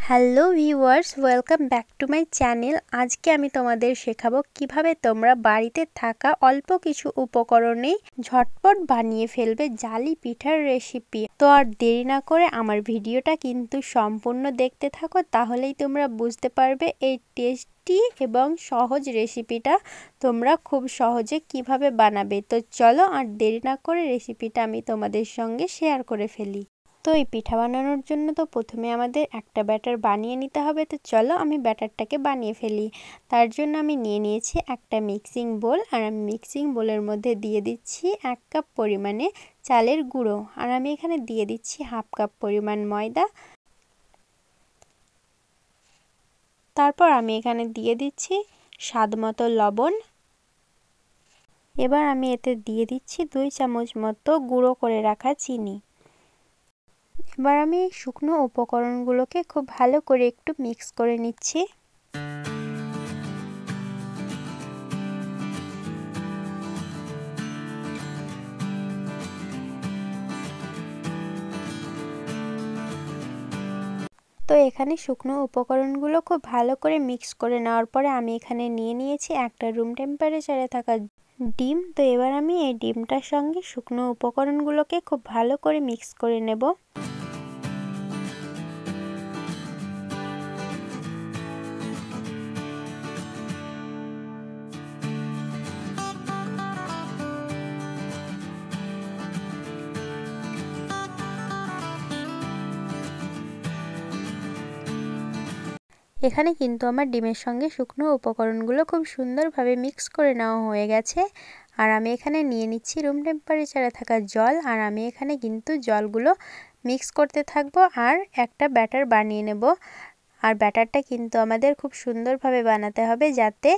Hello viewers, welcome back to my channel. আজকে আমি তোমাদের শেখাবো কিভাবে তোমরা বাড়িতে থাকা অল্প কিছু উপকরণেই ঝটপট বানিয়ে ফেলবে জালি পিঠার রেসিপি। তো আর দেরি না করে আমার ভিডিওটা কিন্তু সম্পূর্ণ দেখতে থাকো, তাহলেই তোমরা বুঝতে পারবে এই টেস্টি এবং সহজ রেসিপিটা তোমরা খুব সহজে কিভাবে বানাবে। তো চলো আর দেরি না করে রেসিপিটা আমি তোমাদের সঙ্গে শেয়ার করে ফেলি। তো এই পিঠা বানানোর জন্য তো প্রথমে আমাদের একটা ব্যাটার বানিয়ে নিতে হবে। তো চলো আমি ব্যাটারটাকে বানিয়ে ফেলি। তার জন্য আমি নিয়ে নিয়েছি একটা মিক্সিং বোল, আর আমি মিক্সিং বোলের মধ্যে দিয়ে দিচ্ছি 1 কাপ পরিমাণে চালের গুঁড়ো, আর আমি এখানে দিয়ে দিচ্ছি 1/2 কাপ পরিমাণ ময়দা। তারপর আমি এখানে দিয়ে দিচ্ছি স্বাদ মতো লবণ। এবার আমি এতে দিয়ে দিচ্ছি 2 চামচ মতো গুঁড়ো করে রাখা চিনি। এবার আমি শুকনো উপকরণগুলোকে খুব ভালো করে একটু মিক্স করে নিচ্ছি। তো এখানে শুকনো উপকরণগুলো খুব ভালো করে মিক্স করে নেওয়ার পরে আমি এখানে নিয়ে নিয়েছি একটা রুম টেম্পারেচারে থাকা ডিম। তো এবার আমি এই ডিমটার সঙ্গে শুকনো উপকরণগুলোকে খুব ভালো করে মিক্স করে নেব। এখানে কিন্তু আমার ডিমের সঙ্গে শুকনো উপকরণগুলো খুব সুন্দরভাবে মিক্স করে নেওয়া হয়ে গেছে। আর আমি এখানে নিয়ে নিচ্ছি রুম টেম্পারেচারে থাকা জল, আর আমি এখানে কিন্তু জলগুলো মিক্স করতে থাকবো আর একটা ব্যাটার বানিয়ে নেব। আর ব্যাটারটা কিন্তু আমাদের খুব সুন্দরভাবে বানাতে হবে যাতে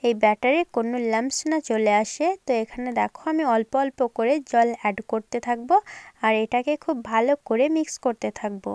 এই ব্যাটারে কোনো লাম্পস না চলে আসে। তো এখানে দেখো আমি অল্প অল্প করে জল অ্যাড করতে থাকবো আর এটাকে খুব ভালো করে মিক্স করতে থাকবো।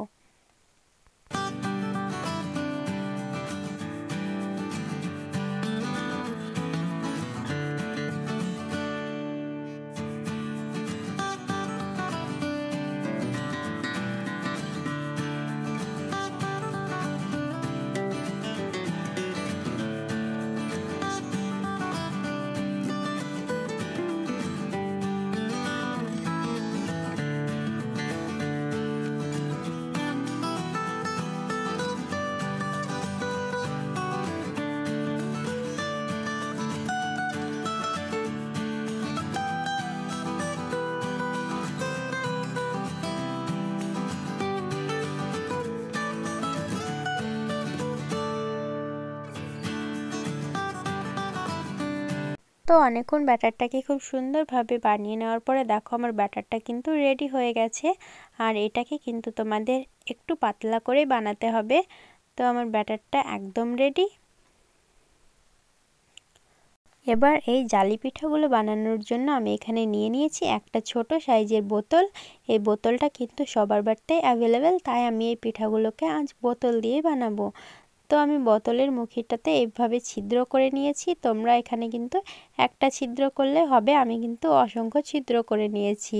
তো অনেকক্ষণ ব্যাটারটাকে খুব সুন্দরভাবে বানিয়ে নেওয়ার পরে দেখো আমার ব্যাটারটা কিন্তু রেডি হয়ে গেছে। আর এটাকে কিন্তু তোমাদের একটু পাতলা করে বানাতে হবে। তো আমার ব্যাটারটা একদম রেডি। এবার এই জালি পিঠাগুলো বানানোর জন্য আমি এখানে নিয়ে নিয়েছি একটা ছোট সাইজের বোতল। এই বোতলটা কিন্তু সবার বাড়িতেই অ্যাভেলেবেল, তাই আমি এই পিঠাগুলোকে আজ বোতল দিয়ে বানাবো। তো আমি বোতলের মুখিটাতে এইভাবে ছিদ্র করে নিয়েছি। তোমরা এখানে কিন্তু একটা ছিদ্র করলে হবে, আমি কিন্তু অসংখ্য ছিদ্র করে নিয়েছি।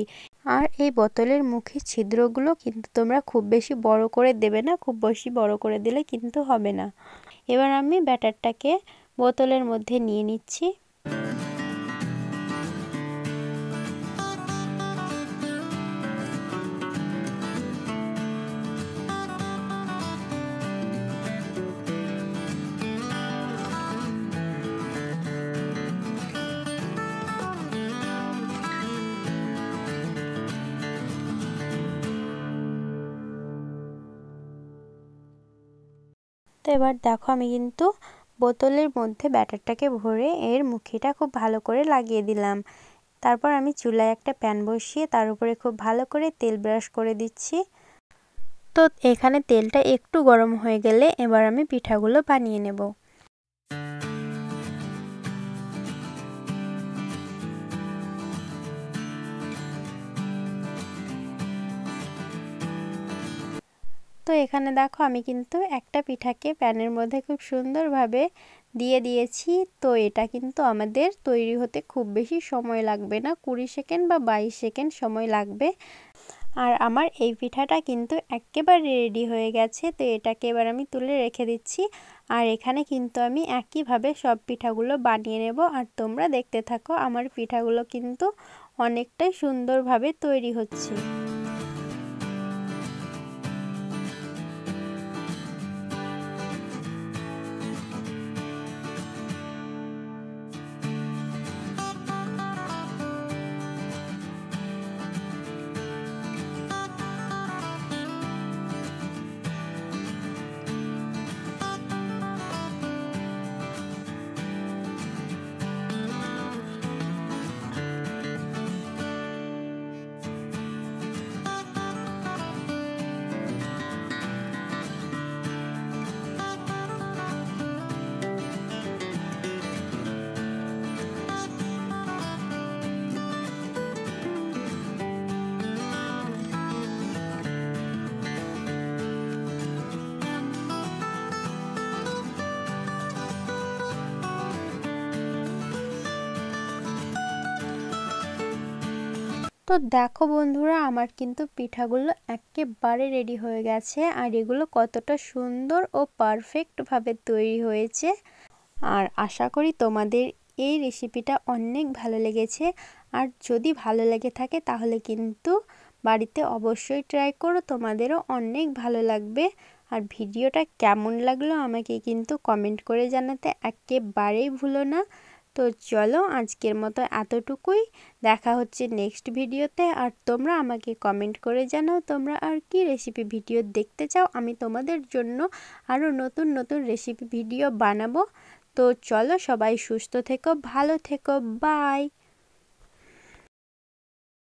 আর এই বোতলের মুখের ছিদ্রগুলো কিন্তু তোমরা খুব বেশি বড় করে দেবে না, খুব বেশি বড় করে দিলে কিন্তু হবে না। এবার আমি ব্যাটারটাকে বোতলের মধ্যে নিয়ে নিচ্ছি। তো এবার দেখো আমি কিন্তু বোতলের মধ্যে ব্যাটারটাকে ভরে এর মুখিটা খুব ভালো করে লাগিয়ে দিলাম। তারপর আমি চুলায় একটা প্যান বসিয়ে তার উপরে খুব ভালো করে তেল ব্রাশ করে দিচ্ছি। তো এখানে তেলটা একটু গরম হয়ে গেলে এবার আমি পিঠাগুলো বানিয়ে নেব। তো এখানে দেখো আমি কিন্তু একটা পিঠাকে প্যানের মধ্যে খুব সুন্দরভাবে দিয়ে দিয়েছি। তো এটা কিন্তু আমাদের তৈরি হতে খুব বেশি সময় লাগবে না, 20 সেকেন্ড বা 22 সেকেন্ড সময় লাগবে। আর আমার এই পিঠাটা কিন্তু একেবারে রেডি হয়ে গেছে। তো এটাকে এবার আমি তুলে রেখে দিচ্ছি। আর এখানে কিন্তু আমি একইভাবে সব পিঠাগুলো বানিয়ে নেব। আর তোমরা দেখতে থাকো, আমার পিঠাগুলো কিন্তু অনেকটাই সুন্দরভাবে তৈরি হচ্ছে। তো দেখো বন্ধুরা, আমার কিন্তু পিঠাগুলো একেবারে রেডি হয়ে গেছে। আর এগুলো কতটা সুন্দর ও পারফেক্টভাবে তৈরি হয়েছে। আর আশা করি তোমাদের এই রেসিপিটা অনেক ভালো লেগেছে। আর যদি ভালো লেগে থাকে তাহলে কিন্তু বাড়িতে অবশ্যই ট্রাই করো, তোমাদেরও অনেক ভালো লাগবে। আর ভিডিওটা কেমন লাগলো আমাকে কিন্তু কমেন্ট করে জানাতে একেবারেই ভুলো না। তো চলো আজকের মতো এতটুকুই, দেখা হচ্ছে নেক্সট ভিডিওতে। আর তোমরা আমাকে কমেন্ট করে জানাও তোমরা আর কি রেসিপি ভিডিও দেখতে চাও, আমি তোমাদের জন্য আরও নতুন নতুন রেসিপি ভিডিও বানাবো। তো চলো সবাই সুস্থ থেকো, ভালো থেকো, বাই।